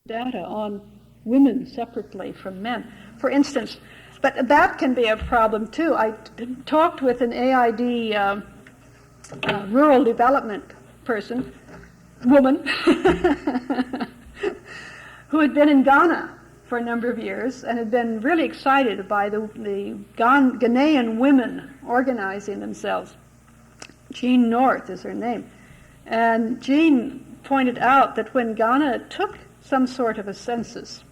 data on women separately from men. For instance, but that can be a problem too. I talked with an AID rural development woman, who had been in Ghana for a number of years and had been really excited by the Ghanaian women organizing themselves. Jean North is her name. And Jean pointed out that when Ghana took some sort of a census,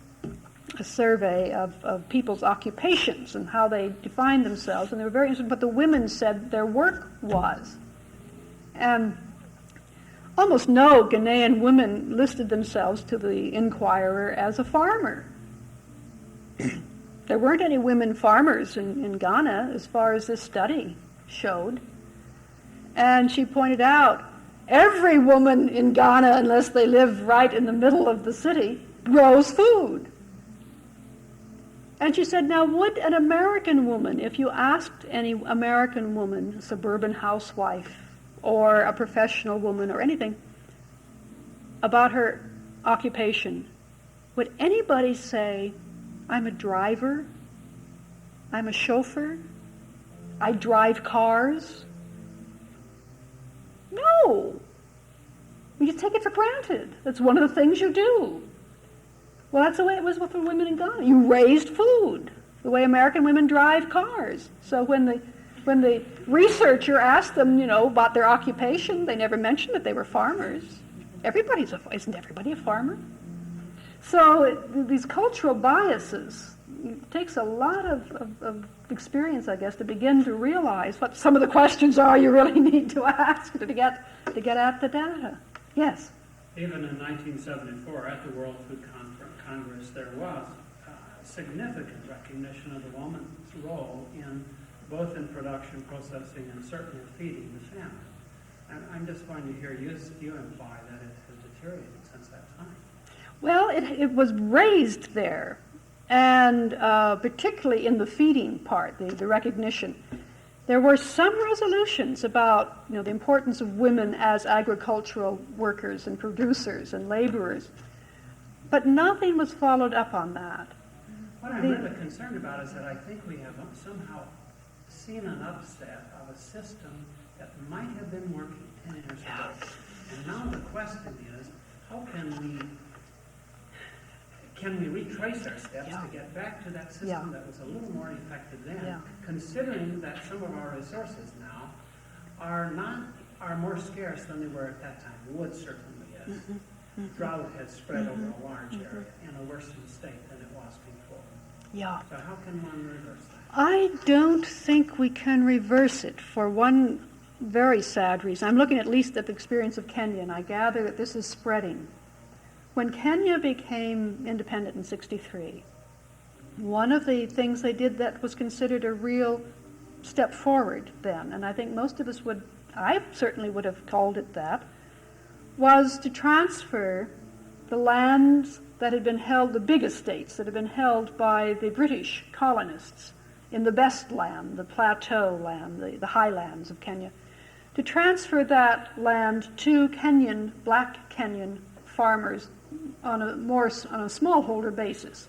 a survey of people's occupations and how they defined themselves, and they were very interested in what the women said their work was. And almost no Ghanaian women listed themselves to the Inquirer as a farmer. There weren't any women farmers in Ghana, as far as this study showed. And she pointed out, every woman in Ghana, unless they live right in the middle of the city, grows food. And she said, now would an American woman, if you asked any American woman, a suburban housewife, or a professional woman, or anything, about her occupation, would anybody say, I'm a driver, I'm a chauffeur, I drive cars? No. You take it for granted. That's one of the things you do. Well, that's the way it was with the women in Ghana. You raised food, the way American women drive cars. So when the researcher asked them, about their occupation, they never mentioned that they were farmers. Isn't everybody a farmer? So these cultural biases, it takes a lot of experience, I guess, to begin to realize what some of the questions are you really need to ask to get at the data. Yes? Even in 1974, at the World Food Congress, there was significant recognition of the woman's role both in production, processing, and certainly feeding the family. And I'm just going to hear you imply that it has deteriorated since that time. Well, it was raised there, and particularly in the feeding part, the recognition. There were some resolutions about the importance of women as agricultural workers and producers and laborers, but nothing was followed up on that. What I'm really concerned about is that I think we have somehow seen an upset of a system that might have been working 10 years ago. And now the question is, how can we retrace our steps to get back to that system that was a little more effective then, considering that some of our resources now are more scarce than they were at that time. Wood certainly is. Mm-hmm. Drought has spread over a large area in a worsened state than it was before. Yeah. So how can one reverse that? I don't think we can reverse it for one very sad reason. I'm looking at least at the experience of Kenya, and I gather that this is spreading. When Kenya became independent in 1963, one of the things they did that was considered a real step forward then, and I think most of us I certainly would have called it that, was to transfer the lands that had been held, the big estates that had been held by the British colonists in the best land, the plateau land, the highlands of Kenya, to transfer that land to black Kenyan farmers on a smallholder basis.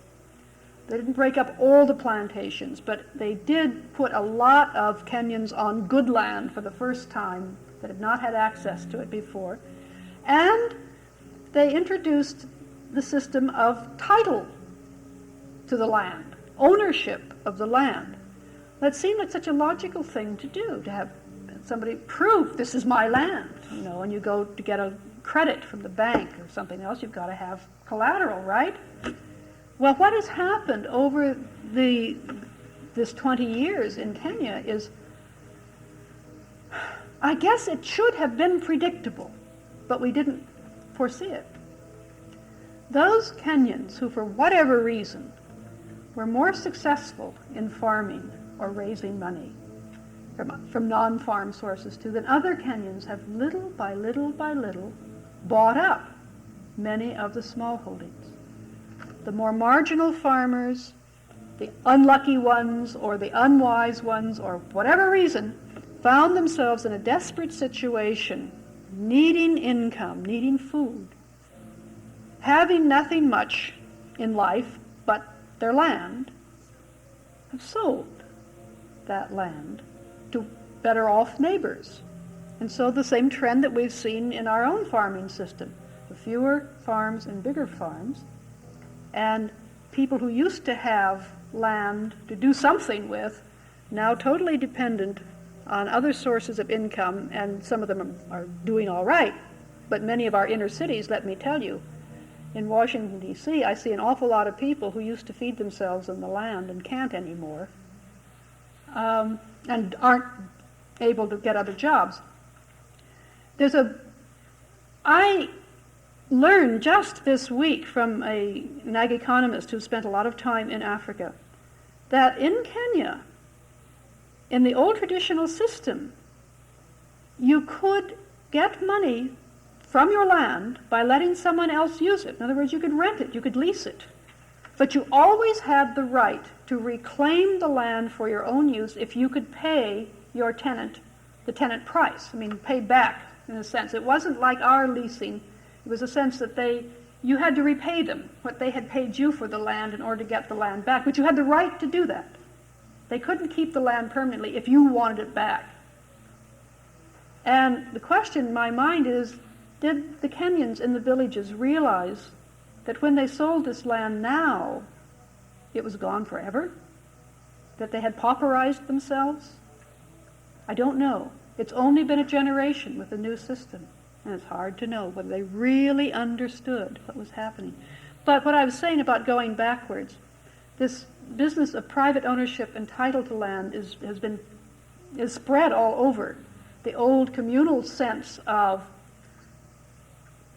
They didn't break up all the plantations, but they did put a lot of Kenyans on good land for the first time that had not had access to it before. And they introduced the system of title to the land, ownership of the land. That seemed like such a logical thing to do, to have somebody prove this is my land. When you go to get a credit from the bank or something else, you've got to have collateral, right? Well, what has happened over this 20 years in Kenya is, I guess it should have been predictable, but we didn't foresee it. Those Kenyans who, for whatever reason, were more successful in farming or raising money from non-farm sources than other Kenyans have little by little by little bought up many of the small holdings. The more marginal farmers, the unlucky ones or the unwise ones or whatever reason, found themselves in a desperate situation, needing income, needing food. having nothing much in life but their land, have sold that land to better off neighbors. And so the same trend that we've seen in our own farming system, the fewer farms and bigger farms, and people who used to have land to do something with, now totally dependent on other sources of income, and some of them are doing all right. But many of our inner cities, let me tell you, in Washington, D.C., I see an awful lot of people who used to feed themselves on the land and can't anymore, and aren't able to get other jobs. I learned just this week from an ag economist who spent a lot of time in Africa that in Kenya, in the old traditional system, you could get money from your land by letting someone else use it. In other words, you could rent it, you could lease it. But you always had the right to reclaim the land for your own use if you could pay your tenant the tenant price. I mean, pay back, in a sense. It wasn't like our leasing. It was a sense that you had to repay them what they had paid you for the land in order to get the land back. But you had the right to do that. They couldn't keep the land permanently if you wanted it back. And the question in my mind is, did the Kenyans in the villages realize that when they sold this land now, it was gone forever? That they had pauperized themselves? I don't know. It's only been a generation with the new system, and it's hard to know whether they really understood what was happening. But what I was saying about going backwards, this business of private ownership and title to land is spread all over. The old communal sense of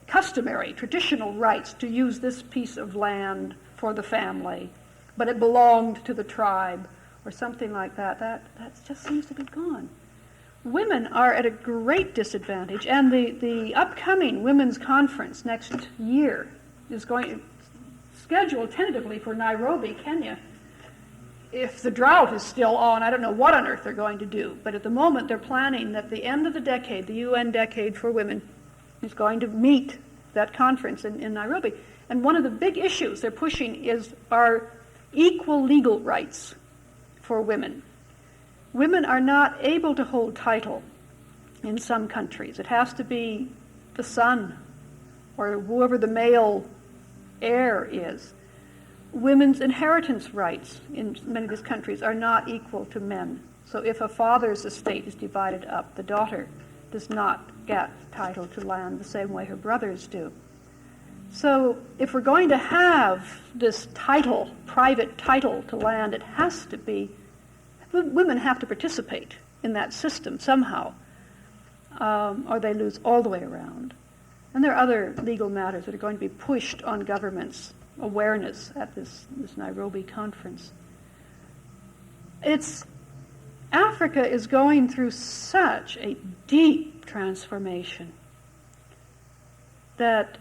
customary, traditional rights to use this piece of land for the family, but it belonged to the tribe, or something like that. That just seems to be gone. Women are at a great disadvantage, and the upcoming women's conference next year is scheduled tentatively for Nairobi, Kenya. If the drought is still on, I don't know what on earth they're going to do, but at the moment they're planning that the end of the decade, the UN Decade for Women, is going to meet that conference in Nairobi. And one of the big issues they're pushing is our equal legal rights for women. Women are not able to hold title in some countries. It has to be the son or whoever the male heir is. Women's inheritance rights in many of these countries are not equal to men. So if a father's estate is divided up, the daughter does not get title to land the same way her brothers do. So if we're going to have this title, private title to land, it has to be, women have to participate in that system somehow, or they lose all the way around. And there are other legal matters that are going to be pushed on governments' awareness at this Nairobi conference. Africa is going through such a deep transformation that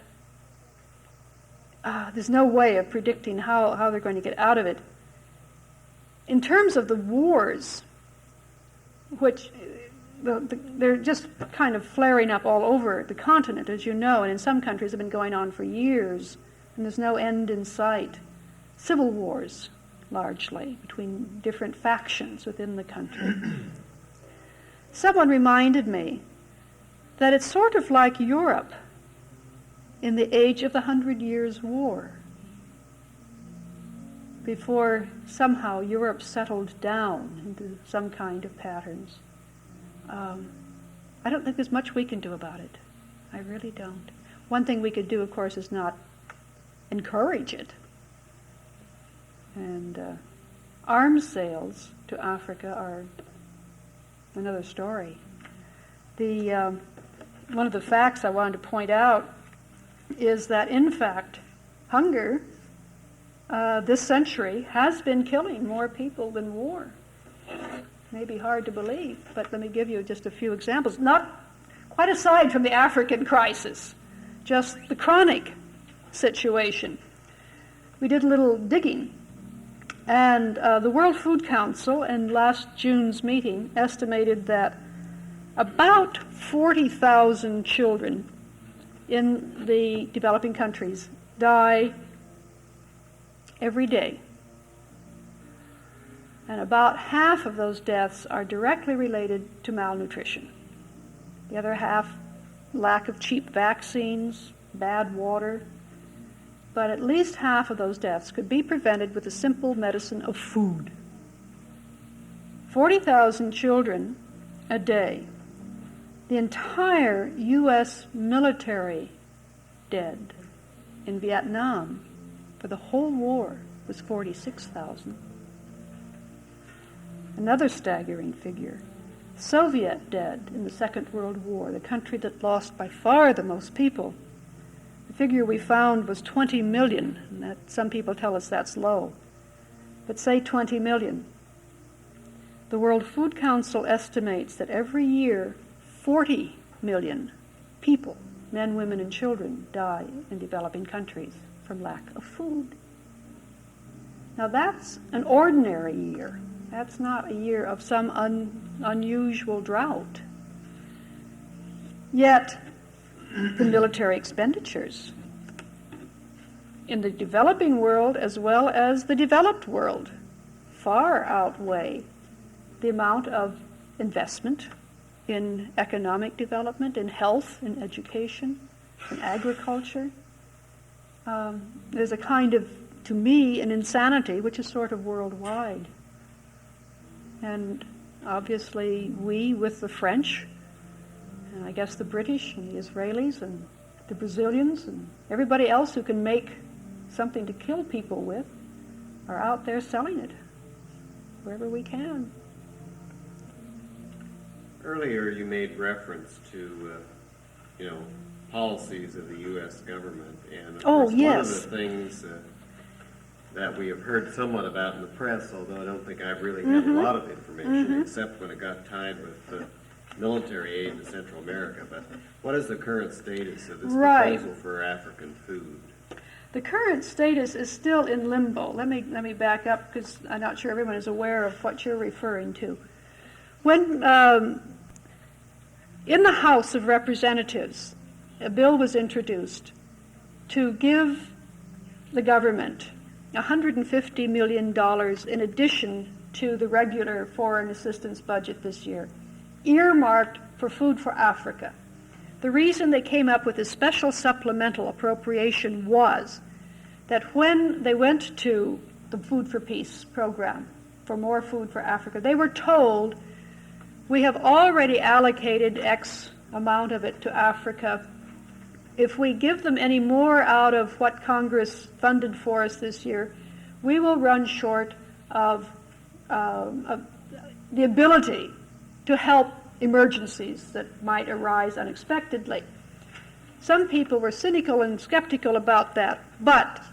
there's no way of predicting how they're going to get out of it. In terms of the wars, which they're just kind of flaring up all over the continent, as you know, and in some countries have been going on for years, and there's no end in sight. Civil wars, largely, between different factions within the country. Someone reminded me that it's sort of like Europe in the age of the 100 Years' War, before somehow Europe settled down into some kind of patterns. I don't think there's much we can do about it. I really don't. One thing we could do, of course, is not encourage it. And arms sales to Africa are another story. One of the facts I wanted to point out is that, in fact, hunger this century has been killing more people than war. May be hard to believe, but let me give you just a few examples. Not quite aside from the African crisis, just the chronic situation. We did a little digging, and the World Food Council in last June's meeting estimated that about 40,000 children in the developing countries die every day. And about half of those deaths are directly related to malnutrition. The other half, lack of cheap vaccines, bad water. But at least half of those deaths could be prevented with the simple medicine of food. 40,000 children a day. The entire U.S. military dead in Vietnam for the whole war was 46,000. Another staggering figure. Soviet dead in the Second World War, the country that lost by far the most people. The figure we found was 20 million, and that, some people tell us that's low. But say 20 million. The World Food Council estimates that every year 40 million people, men, women, and children, die in developing countries from lack of food. Now that's an ordinary year. That's not a year of some unusual drought. Yet, the military expenditures in the developing world as well as the developed world far outweigh the amount of investment in economic development, in health, in education, in agriculture. There's a kind of, to me, an insanity which is sort of worldwide. And obviously we, with the French, and I guess the British and the Israelis and the Brazilians and everybody else who can make something to kill people with, are out there selling it wherever we can. Earlier you made reference to, policies of the U.S. government, and of course, yes. One of the things that we have heard somewhat about in the press, although I don't think I've really had a lot of information, except when it got tied with military aid to Central America. But what is the current status of this proposal for African food? The current status is still in limbo. Let me back up, because I'm not sure everyone is aware of what you're referring to. When in the House of Representatives, a bill was introduced to give the government $150 million in addition to the regular foreign assistance budget this year, earmarked for Food for Africa. The reason they came up with a special supplemental appropriation was that when they went to the Food for Peace program for more food for Africa, they were told, we have already allocated X amount of it to Africa. If we give them any more out of what Congress funded for us this year, we will run short of the ability to help emergencies that might arise unexpectedly. Some people were cynical and skeptical about that, but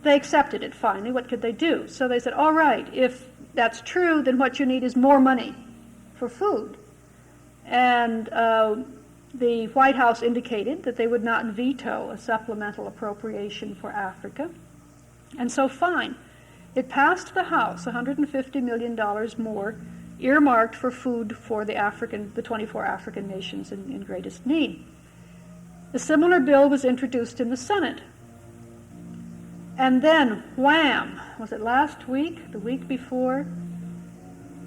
they accepted it finally. What could they do? So they said, all right, if that's true, then what you need is more money for food. And the White House indicated that they would not veto a supplemental appropriation for Africa. And so fine. It passed the House, $150 million more, earmarked for food for the 24 African nations in greatest need. A similar bill was introduced in the Senate. And then, wham, was it last week, the week before?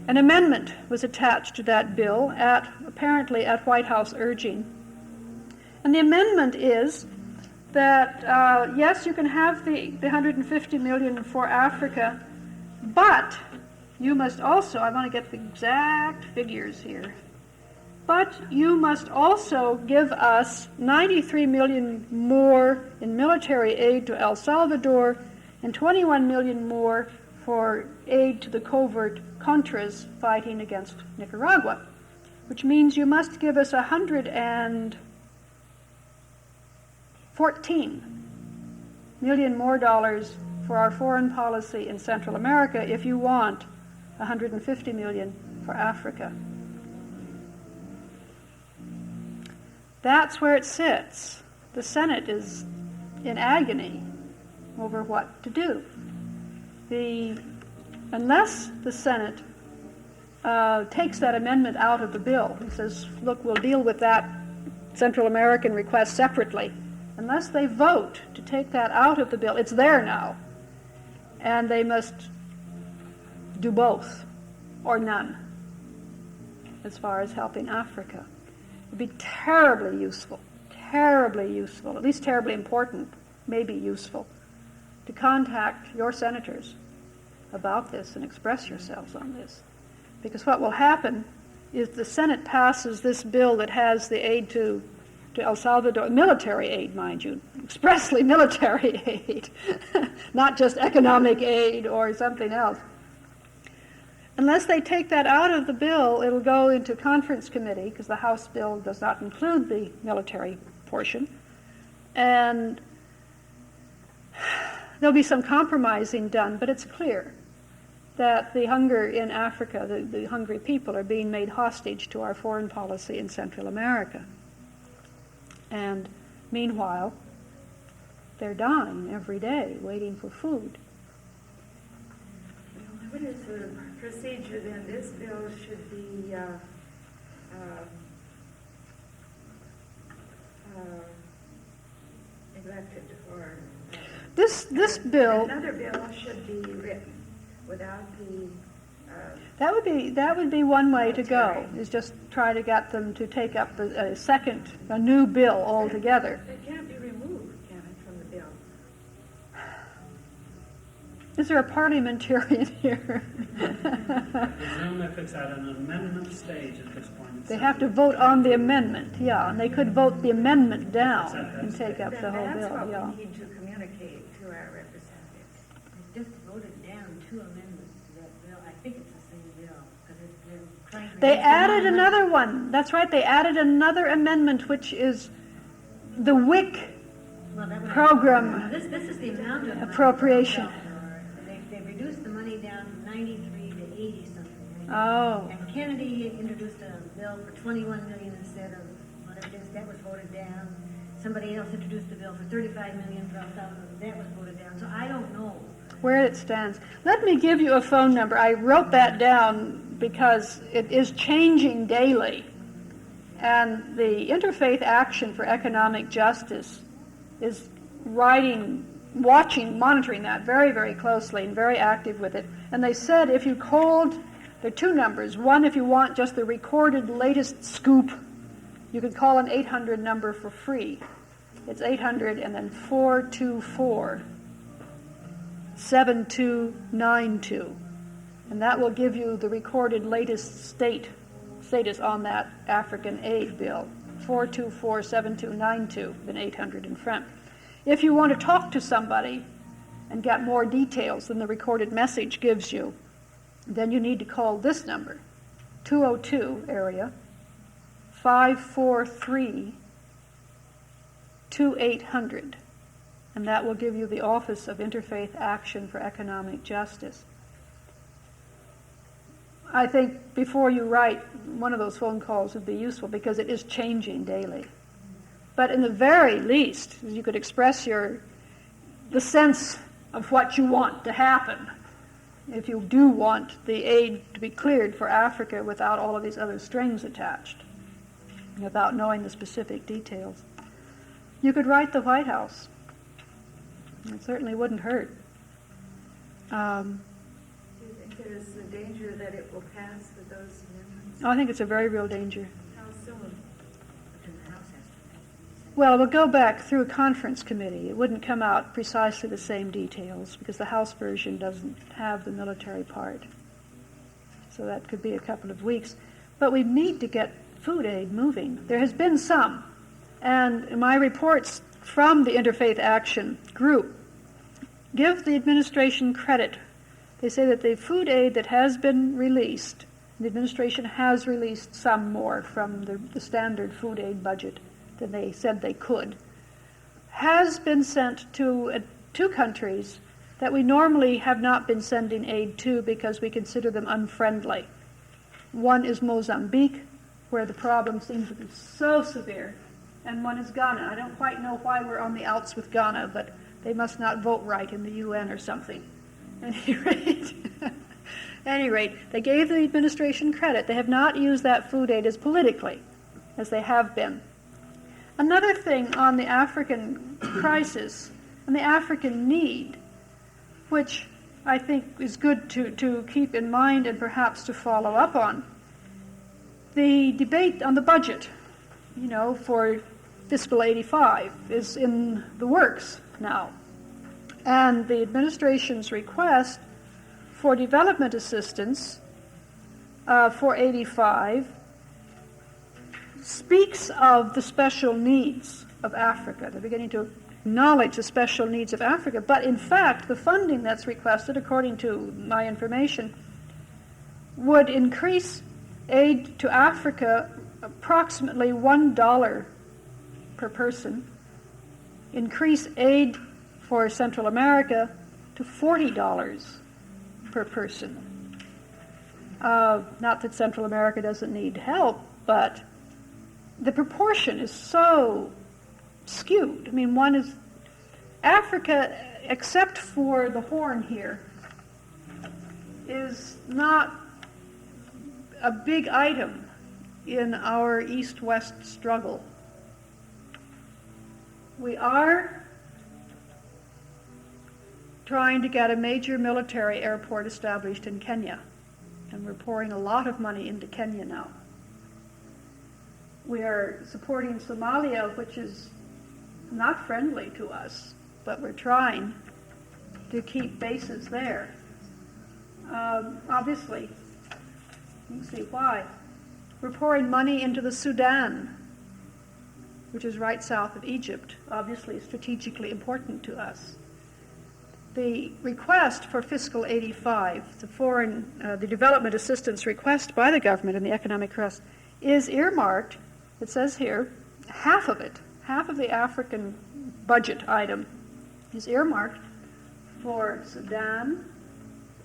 An amendment was attached to that bill, apparently at White House urging. And the amendment is that, yes, you can have the $150 million for Africa, but you must also, I want to get the exact figures here, but you must also give us $93 million more in military aid to El Salvador and $21 million more for aid to the covert Contras fighting against Nicaragua, which means you must give us $114 million more dollars for our foreign policy in Central America if you want $150 million for Africa. That's where it sits. The Senate is in agony over what to do. Unless the Senate takes that amendment out of the bill and says, look, we'll deal with that Central American request separately, unless they vote to take that out of the bill, it's there now. And they must do both, or none, as far as helping Africa. It'd be terribly useful, at least terribly important, maybe useful, to contact your senators about this and express yourselves on this. Because what will happen is the Senate passes this bill that has the aid to El Salvador, military aid, mind you, expressly military aid, not just economic aid or something else. Unless they take that out of the bill, it'll go into conference committee, because the House bill does not include the military portion. And there'll be some compromising done, but it's clear that the hunger in Africa, the hungry people, are being made hostage to our foreign policy in Central America. And meanwhile, they're dying every day, waiting for food. What is the procedure then? This bill should be neglected, or This bill, another bill should be written without the that would be one way to go, is just try to get them to take up a new bill altogether. It can't be removed, can it, from the bill? Is there a parliamentarian here? I presume if it's at an amendment stage at this point. it's They have to vote on the amendment, yeah, and they could vote the amendment down and That's take up Then the whole that's bill, what yeah. we need to communicate to our representatives. They just voted down 2 amendments to that bill. I think it's the same bill, because they're trying to... They raise the added money. another one, that's right, they added another amendment, which is the WIC Well, that was- program This is the amount of money appropriation. for El Salvador. They reduced the money down from 93 to 80 something. Oh, And Kennedy introduced a bill for 21 million instead of whatever it is. That was voted down. Somebody else introduced a bill for 35 million for El Salvador. That was voted down. So I don't know. where it stands. Let me give you a phone number. I wrote that down because it is changing daily. And the Interfaith Action for Economic Justice is monitoring that very, very closely and very active with it. And they said if you called, there are 2 numbers. One, if you want just the recorded latest scoop, you could call an 800 number for free. It's 800 and then 424 7292. And that will give you the recorded latest status on that African aid bill. 424 7292, then 800 in front. If you want to talk to somebody and get more details than the recorded message gives you, then you need to call this number, 202 area, 543 2800. And that will give you the Office of Interfaith Action for Economic Justice. I think before you write, one of those phone calls would be useful because it is changing daily. But in the very least, you could express the sense of what you want to happen if you do want the aid to be cleared for Africa without all of these other strings attached, without knowing the specific details. You could write the White House. It certainly wouldn't hurt. Do you think there's a danger that it will pass with those amendments? I think it's a very real danger. How soon? And the House has to. Well, it would go back through a conference committee. It wouldn't come out precisely the same details because the House version doesn't have the military part. So that could be a couple of weeks. But we need to get food aid moving. There has been some. And my reports from the Interfaith Action group give the administration credit. They say that the food aid that has been released, the administration has released some more from the standard food aid budget than they said they could, has been sent to 2 countries that we normally have not been sending aid to because we consider them unfriendly. One is Mozambique, where the problem seems to be so severe, and one is Ghana. I don't quite know why we're on the outs with Ghana, but they must not vote right in the UN or something. At any rate, they gave the administration credit. They have not used that food aid as politically as they have been. Another thing on the African crisis and the African need, which I think is good to keep in mind and perhaps to follow up on. The debate on the budget, for fiscal 85 is in the works now. And the administration's request for development assistance for 85 speaks of the special needs of Africa. They're beginning to acknowledge the special needs of Africa. But in fact, the funding that's requested, according to my information, would increase aid to Africa approximately $1 per person, increase aid for Central America to $40 per person. Not that Central America doesn't need help, but the proportion is so skewed. I mean, one is Africa, except for the Horn here, is not a big item in our East-West struggle. We are trying to get a major military airport established in Kenya, and we're pouring a lot of money into Kenya now. We are supporting Somalia, which is not friendly to us, but we're trying to keep bases there. Obviously, you can see why. We're pouring money into the Sudan, which is right south of Egypt, obviously strategically important to us. The request for fiscal 85, the development assistance request by the government in the economic request, is earmarked. It says here, half of the African budget item is earmarked for Sudan,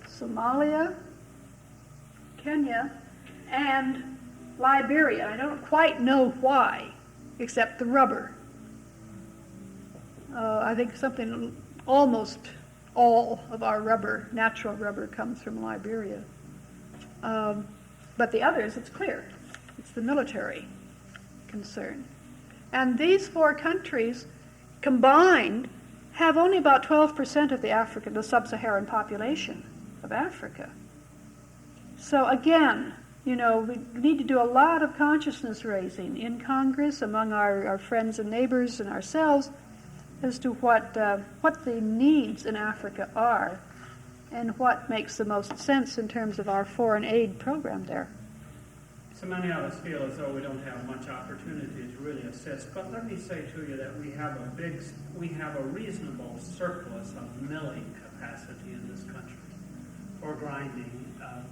Somalia, Kenya, and Liberia. I don't quite know why, except the rubber. I think almost all of our rubber, natural rubber, comes from Liberia. But the others, it's clear. It's the military concern. And these four countries combined have only about 12% of the sub-Saharan population of Africa. So again, we need to do a lot of consciousness raising in Congress among our friends and neighbors and ourselves as to what the needs in Africa are and what makes the most sense in terms of our foreign aid program there. So many of us feel as though we don't have much opportunity to really assist, but let me say to you that we have a reasonable surplus of milling capacity in this country for grinding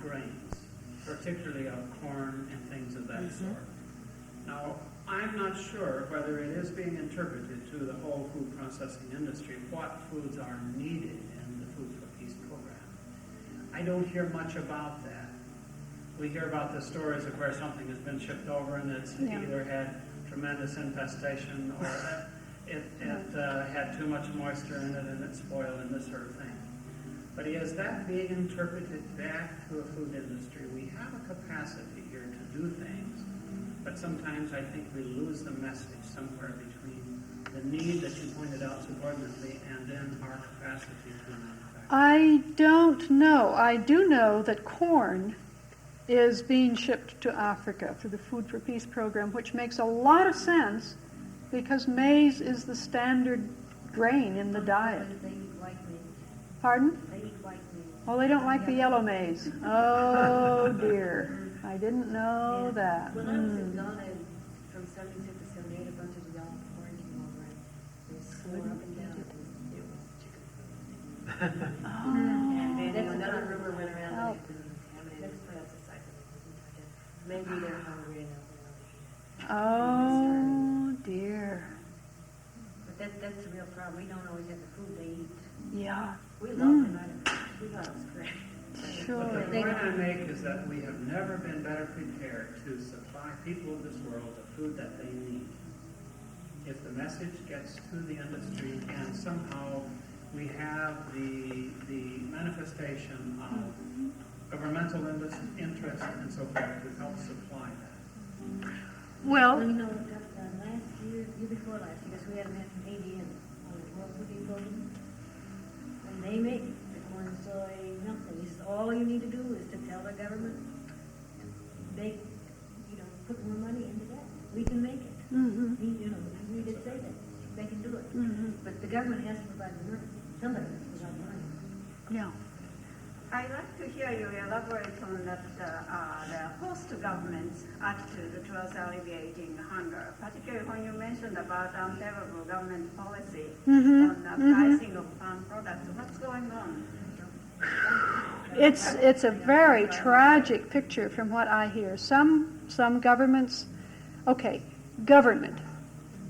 grains, particularly of corn and things of that sort. Now, I'm not sure whether it is being interpreted to the whole food processing industry what foods are needed in the Food for Peace program. I don't hear much about that. We hear about the stories of where something has been shipped over and it's either had tremendous infestation or it had too much moisture in it and it spoiled and this sort of thing. But is that being interpreted back to a food industry? We have a capacity here to do things, but sometimes I think we lose the message somewhere between the need that you pointed out subordinately and then our capacity to manufacture. I don't know. I do know that corn is being shipped to Africa through the Food for Peace program, which makes a lot of sense because maize is the standard grain in the diet. They eat white maize. Pardon? They eat white maize. Oh, they don't like the yellow maize. Oh, dear. I didn't know that. When I was in Ghana from 76 to 78, a bunch of young corn came over and they swore up and down it was chicken food. And then another rumor went around that it was contaminated pesticides. Maybe they're hungry enough. Oh, dear. But that's the real problem. We don't always have the food they eat. Yeah, We love them. We thought it was great. sure. But the point I make is that we have never been better prepared to supply people of this world the food that they need. If the message gets to the industry and somehow we have the manifestation of governmental interest and so forth to help supply that. Well, Well, last year year before last, because we had a man from ADM on the World Food Program. And they make the corn, soy, nothing. He says, all you need to do is to tell the government, they, put more money into that. We can make it. Mm-hmm. We did say that. They can do it. But the government has to provide the money. Somebody has to provide the money. Yeah. I'd like to hear you elaborate on that, the host government's attitude towards alleviating hunger, particularly when you mentioned about unfavorable government policy on the pricing of farm products. What's going on? It's a very tragic picture from what I hear. Some governments, government.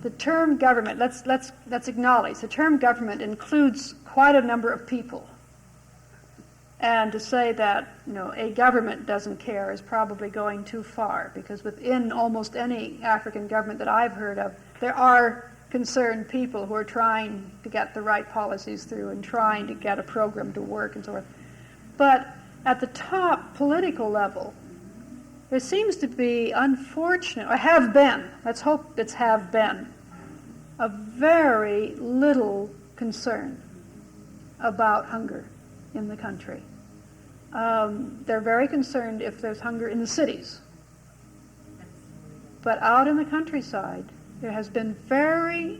The term government, let's acknowledge, the term government includes quite a number of people. And to say that, a government doesn't care is probably going too far, because within almost any African government that I've heard of, there are concerned people who are trying to get the right policies through and trying to get a program to work and so forth. But at the top political level, there seems to be, unfortunate, or have been, let's hope it's have been, a very little concern about hunger in the country. They're very concerned if there's hunger in the cities. But out in the countryside, there has been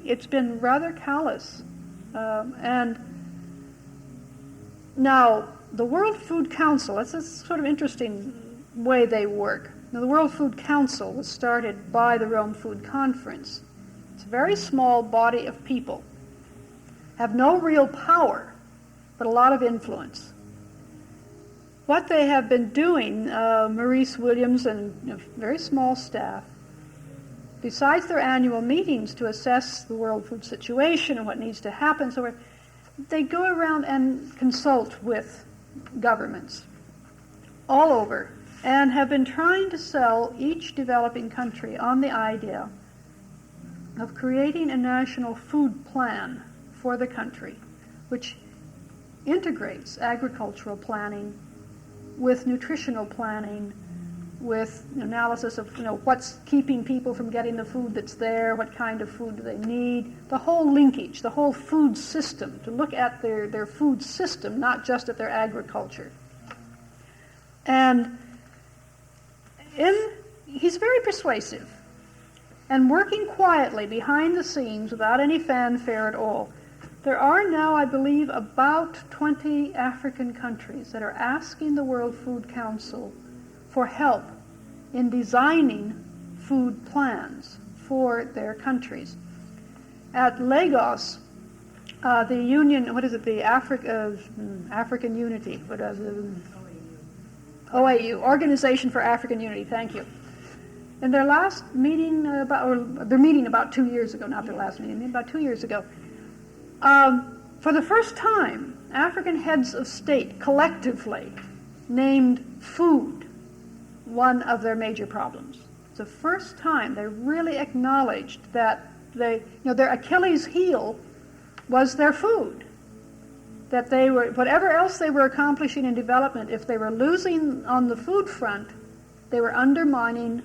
it's been rather callous. And now, the World Food Council, that's a sort of interesting way they work. Now, the World Food Council was started by the Rome Food Conference. It's a very small body of people, have no real power, but a lot of influence. What they have been doing, Maurice Williams and a very small staff, besides their annual meetings to assess the world food situation and what needs to happen, so they go around and consult with governments all over and have been trying to sell each developing country on the idea of creating a national food plan for the country, which integrates agricultural planning with nutritional planning, with analysis of what's keeping people from getting the food that's there, what kind of food do they need, the whole linkage, the whole food system, to look at their food system, not just at their agriculture. And he's very persuasive and working quietly behind the scenes without any fanfare at all. There are now, I believe, about 20 African countries that are asking the World Food Council for help in designing food plans for their countries. At Lagos, the Union, the African Unity, OAU, Organization for African Unity, thank you. In their last meeting, their meeting about 2 years ago, not their last meeting, about 2 years ago, for the first time, African heads of state collectively named food one of their major problems. It's the first time they really acknowledged that their Achilles heel was their food. That they were, whatever else they were accomplishing in development, if they were losing on the food front, they were undermining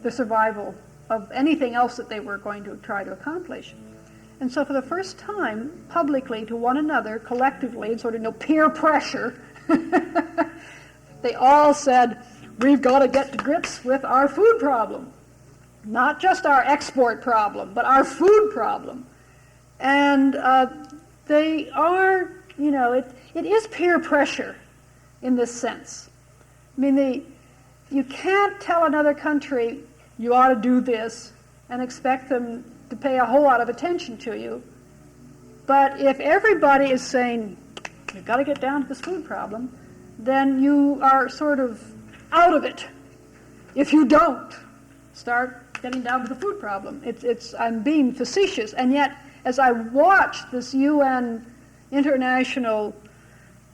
the survival of anything else that they were going to try to accomplish. And so for the first time, publicly to one another, collectively, in sort of peer pressure, they all said, we've got to get to grips with our food problem. Not just our export problem, but our food problem. And they are, it is peer pressure in this sense. I mean, you can't tell another country, you ought to do this, and expect them to pay a whole lot of attention to you. But if everybody is saying, you've got to get down to this food problem, then you are sort of out of it. If you don't start getting down to the food problem. I'm being facetious, and yet as I watch this UN international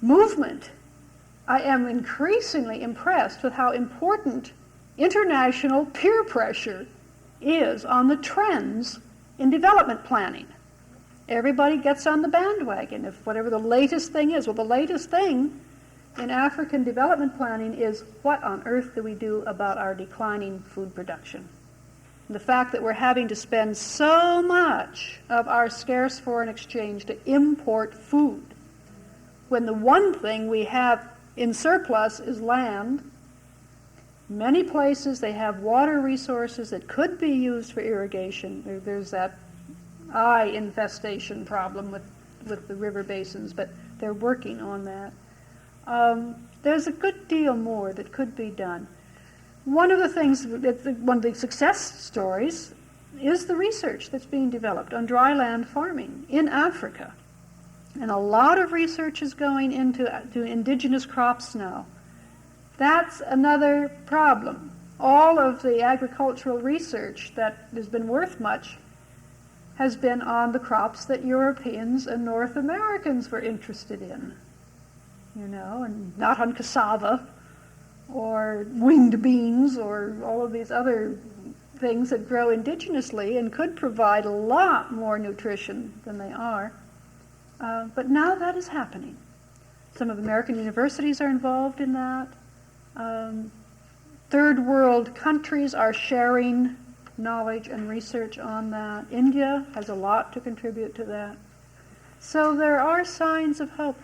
movement, I am increasingly impressed with how important international peer pressure is on the trends in development planning. Everybody gets on the bandwagon if whatever the latest thing is. Well, the latest thing in African development planning is what on earth do we do about our declining food production? The fact that we're having to spend so much of our scarce foreign exchange to import food, when the one thing we have in surplus is land. Many places they have water resources that could be used for irrigation. There's that eye infestation problem with the river basins, but they're working on that. There's a good deal more that could be done. One of the success stories is the research that's being developed on dry land farming in Africa. And a lot of research is going into indigenous crops now. That's another problem. All of the agricultural research that has been worth much has been on the crops that Europeans and North Americans were interested in, and not on cassava or winged beans or all of these other things that grow indigenously and could provide a lot more nutrition than they are. But now that is happening. Some of the American universities are involved in that. Third world countries are sharing knowledge and research on that. India has a lot to contribute to that. So there are signs of hope.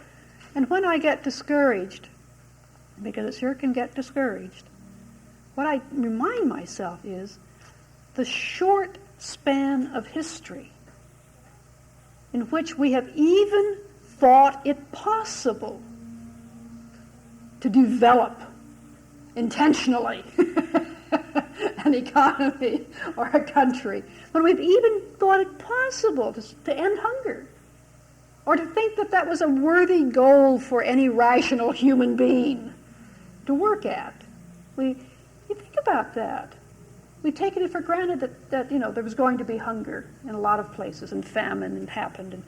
And when I get discouraged, because it sure can get discouraged, what I remind myself is the short span of history in which we have even thought it possible to develop intentionally an economy or a country, when we've even thought it possible to end hunger, or to think that that was a worthy goal for any rational human being to work at. You think about that. We've taken it for granted that there was going to be hunger in a lot of places, and famine happened, and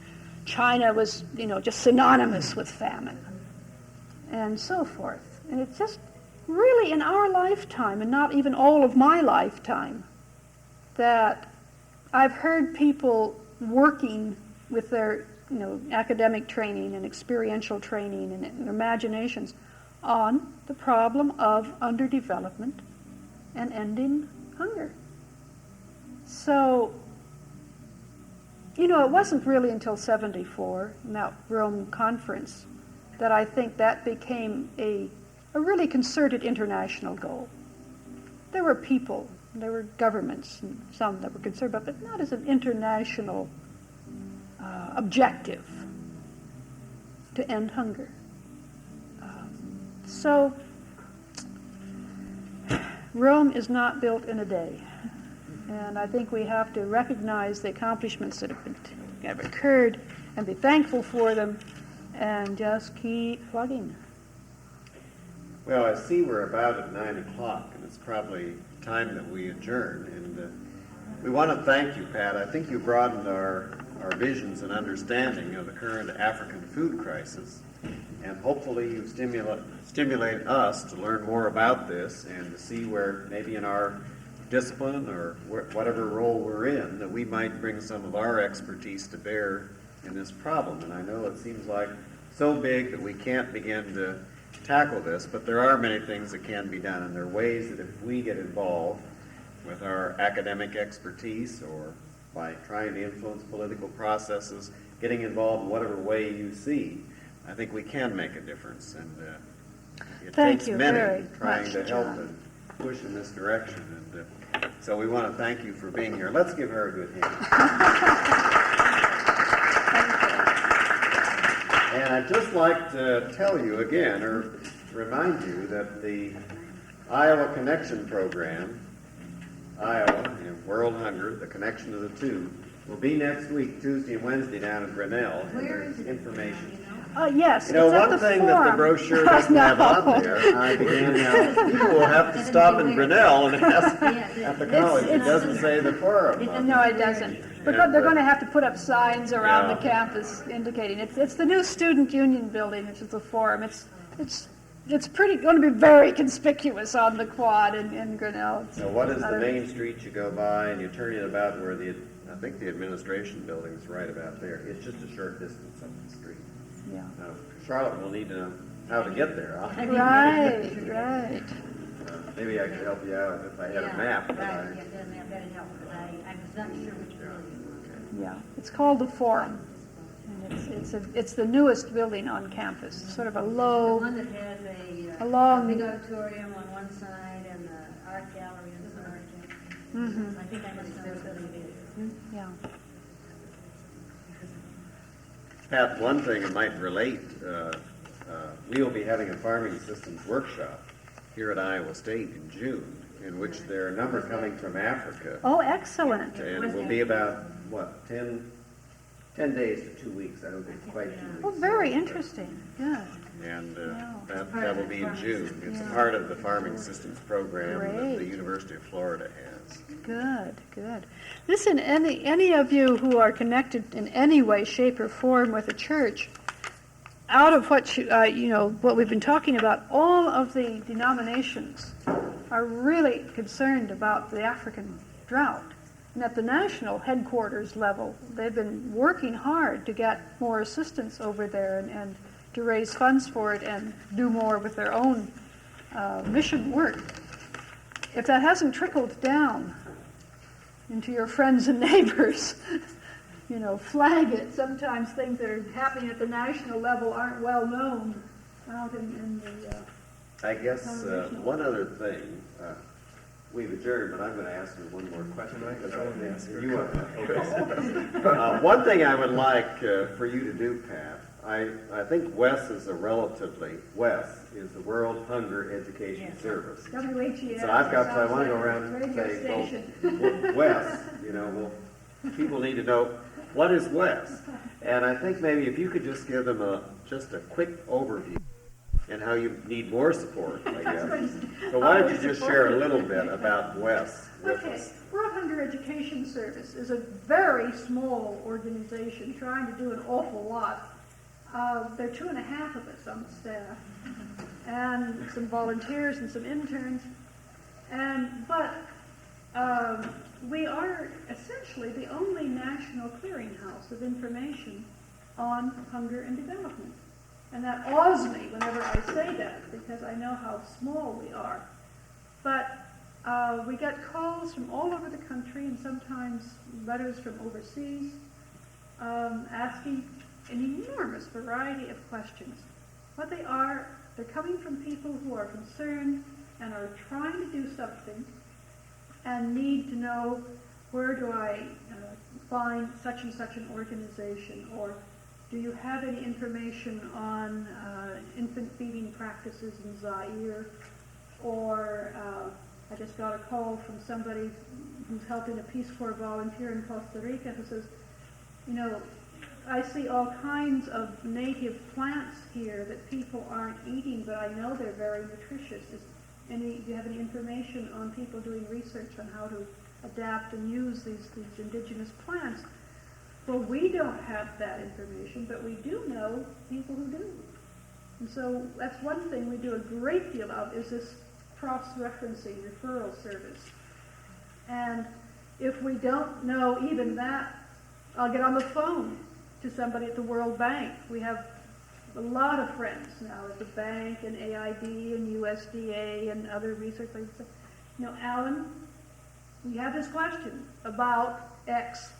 China was just synonymous with famine, and so forth. And it's just really in our lifetime, and not even all of my lifetime, that I've heard people working with their academic training and experiential training and imaginations on the problem of underdevelopment and ending hunger. So, it wasn't really until 1974, in that Rome conference, that I think that became a really concerted international goal. There were people, there were governments, and some that were concerned about it, but not as an international objective to end hunger. So Rome is not built in a day, and I think we have to recognize the accomplishments that have occurred and be thankful for them, and just keep plugging. Well, I see we're about at 9 o'clock, and it's probably time that we adjourn. And we want to thank you, Pat. I think you broadened our visions and understanding of the current African food crisis, and hopefully you stimulate us to learn more about this and to see where maybe in our discipline or whatever role we're in that we might bring some of our expertise to bear in this problem. And I know it seems like so big that we can't begin to tackle this, but there are many things that can be done, and there are ways that if we get involved with our academic expertise or by trying to influence political processes, getting involved in whatever way you see, I think we can make a difference. And it Thank takes you many very trying much, to help John. and push in this direction. And so we want to thank you for being here. Let's give her a good hand. And I'd just like to tell you again, or remind you, that the Iowa Connection Program, Iowa and World Hunger, the connection of the two, will be next week, Tuesday and Wednesday, down in Grinnell. And there's information. Yes, You know, it's at one the thing that the forum. brochure doesn't have on there, I began now, people will have to stop in Grinnell and ask at the college. It doesn't say the forum. on No, it. it doesn't. Yeah, Because they're but- going to have to put up signs around the Yeah. campus indicating it's the new Student Union building, which is the forum. It's pretty going to be very conspicuous on the quad in Grinnell. So what is the main street you go by, and you turn it about where I think the administration building is right about there. It's just a short distance up the street. Yeah. Now, Charlotte will need to know how to get there. Huh? Right, right. Maybe I could help you out if I had a map. But Right, yeah, that'd help, because I was not sure which building. Yeah, it's called the Forum. And it's the newest building on campus, sort of a The low, one that has a long- big auditorium on one side and the art gallery on the other. I think I must know what building it is. yeah. Pat, one thing that might relate, we will be having a farming systems workshop here at Iowa State in June, in which there are a number coming from Africa. Oh, excellent. And it will be about, what, 10 days to 2 weeks. I don't think it's quite 2 weeks. Oh, very interesting, good. And Yeah. that will be in June. It's a part of the farming systems program that the Great. University of Florida has. Good, good. Listen, any of you who are connected in any way, shape, or form with the church, out of what what we've been talking about, all of the denominations are really concerned about the African drought. And at the national headquarters level, they've been working hard to get more assistance over there and to raise funds for it and do more with their own mission work. If that hasn't trickled down into your friends and neighbors, flag it. Sometimes things that are happening at the national level aren't well known out in the... I guess one other thing, we've adjourned, but I'm going to ask you one more question. One thing I would like for you to do, Pat, I think WES is WES is the World Hunger Education Service. WHES. So I want to go around and radio say, station. well, WES, people need to know, what is WES? And I think maybe if you could just give them just a quick overview and how you need more support, I guess. So why don't you just share a little bit about WES with Okay, us? World Hunger Education Service is a very small organization trying to do an awful lot. There are 2.5 of us on the staff, and some volunteers and some interns. But we are essentially the only national clearinghouse of information on hunger and development. And that awes me whenever I say that, because I know how small we are. But we get calls from all over the country, and sometimes letters from overseas, asking an enormous variety of questions. What they are, they're coming from people who are concerned and are trying to do something and need to know, where do I find such and such an organization, or do you have any information on infant feeding practices in Zaire? Or I just got a call from somebody who's helping a Peace Corps volunteer in Costa Rica who says, I see all kinds of native plants here that people aren't eating, but I know they're very nutritious. Do you have any information on people doing research on how to adapt and use these indigenous plants? Well, we don't have that information, but we do know people who do. And so that's one thing we do a great deal of, is this cross-referencing referral service. And if we don't know even that, I'll get on the phone to somebody at the World Bank. We have a lot of friends now at the bank and AID and USDA and other research places. Alan, we have this question about X,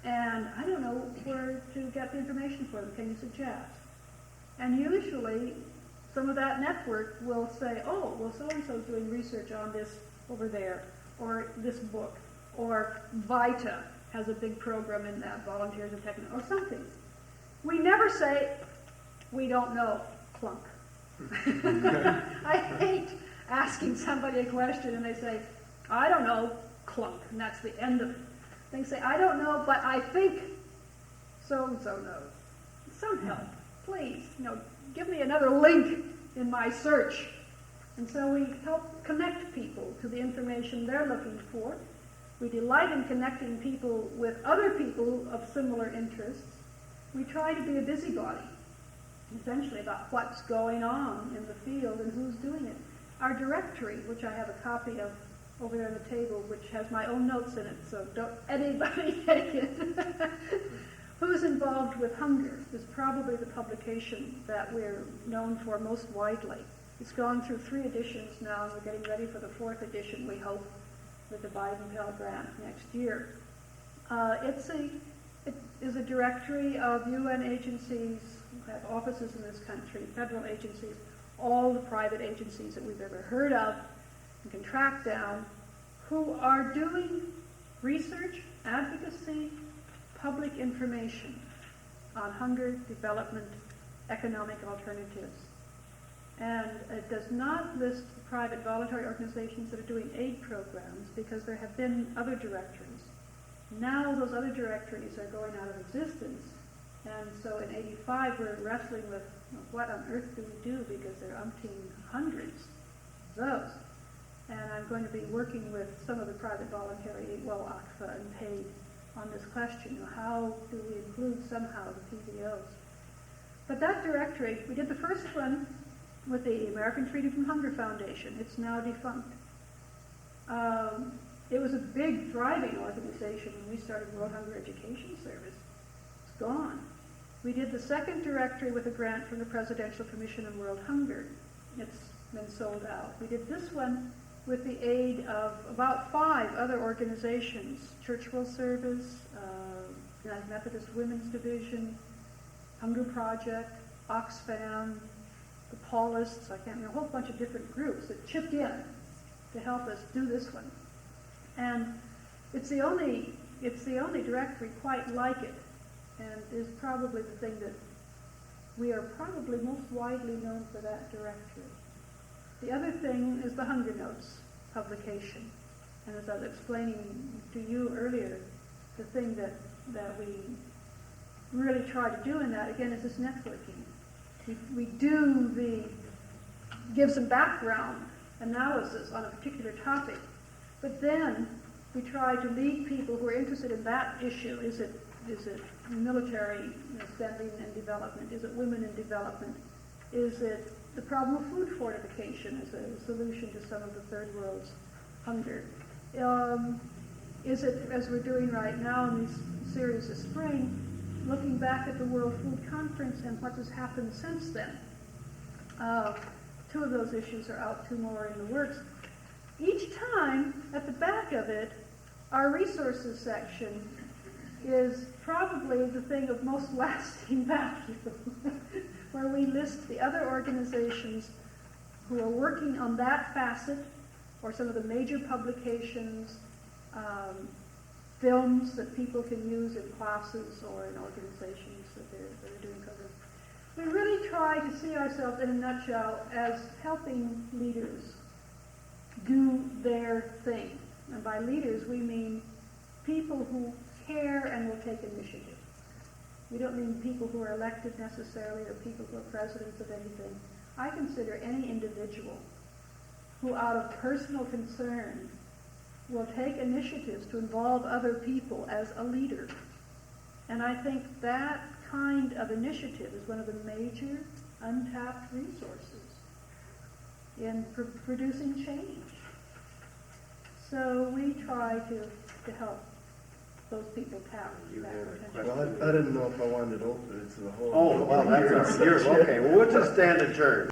and I don't know where to get the information for them. Can you suggest? And usually, some of that network will say, oh, well, so-and-so is doing research on this over there, or this book, or VITA has a big program in that, Volunteers and Technology, or something. We never say, we don't know, clunk. I hate asking somebody a question and they say, I don't know, clunk, and that's the end of it. They say, I don't know, but I think so-and-so knows. Some help, please. Give me another link in my search. And so we help connect people to the information they're looking for. We delight in connecting people with other people of similar interests. We try to be a busybody, essentially, about what's going on in the field and who's doing it. Our directory, which I have a copy of over there on the table, which has my own notes in it, so don't anybody take it. Who's Involved with Hunger is probably the publication that we're known for most widely. It's gone through 3 editions now, and we're getting ready for the 4th edition, we hope, with the Biden-Pell grant next year. It is a directory of UN agencies who have offices in this country, federal agencies, all the private agencies that we've ever heard of and can track down, who are doing research, advocacy, public information on hunger, development, economic alternatives. And it does not list private voluntary organizations that are doing aid programs because there have been other directories. Now those other directories are going out of existence. And so in 85 we're wrestling with what on earth do we do, because there are umpteen hundreds of those. And I'm going to be working with some of the private voluntary, well, ACFA and PAID, on this question. How do we include somehow the PVOs? But that directory, we did the first one with the American Freedom from Hunger Foundation. It's now defunct. It was a big, thriving organization when we started World Hunger Education Service. It's gone. We did the second directory with a grant from the Presidential Commission on World Hunger. It's been sold out. We did this one with the aid of about 5 other organizations: Church World Service, United Methodist Women's Division, Hunger Project, Oxfam, the Paulists, I can't remember, a whole bunch of different groups that chipped in to help us do this one. And it's the only directory quite like it, and is probably the thing that we are probably most widely known for, that directory. The other thing is the Hunger Notes publication. And as I was explaining to you earlier, the thing that we really try to do in that, again, is this networking. We give some background analysis on a particular topic, but then we try to lead people who are interested in that issue. Is it military spending and development? Is it women in development? Is it the problem of food fortification as a solution to some of the third world's hunger? Is it, as we're doing right now in this series this spring, looking back at the World Food Conference and what has happened since then? 2 of those issues are out, 2 more in the works. Each time, at the back of it, our resources section is probably the thing of most lasting value, where we list the other organizations who are working on that facet, or some of the major publications, films that people can use in classes or in organizations that are doing programs. We really try to see ourselves, in a nutshell, as helping leaders do their thing. And by leaders, we mean people who care and will take initiative. We don't mean people who are elected necessarily, or people who are presidents of anything. I consider any individual who, out of personal concern, will take initiatives to involve other people as a leader. And I think that kind of initiative is one of the major untapped resources in producing change. So we try to help those people tap You that had a potential. question. Well, I didn't know if I wanted to open it to the whole. Oh, well, that's, you're, okay, well, we'll just stand adjourned.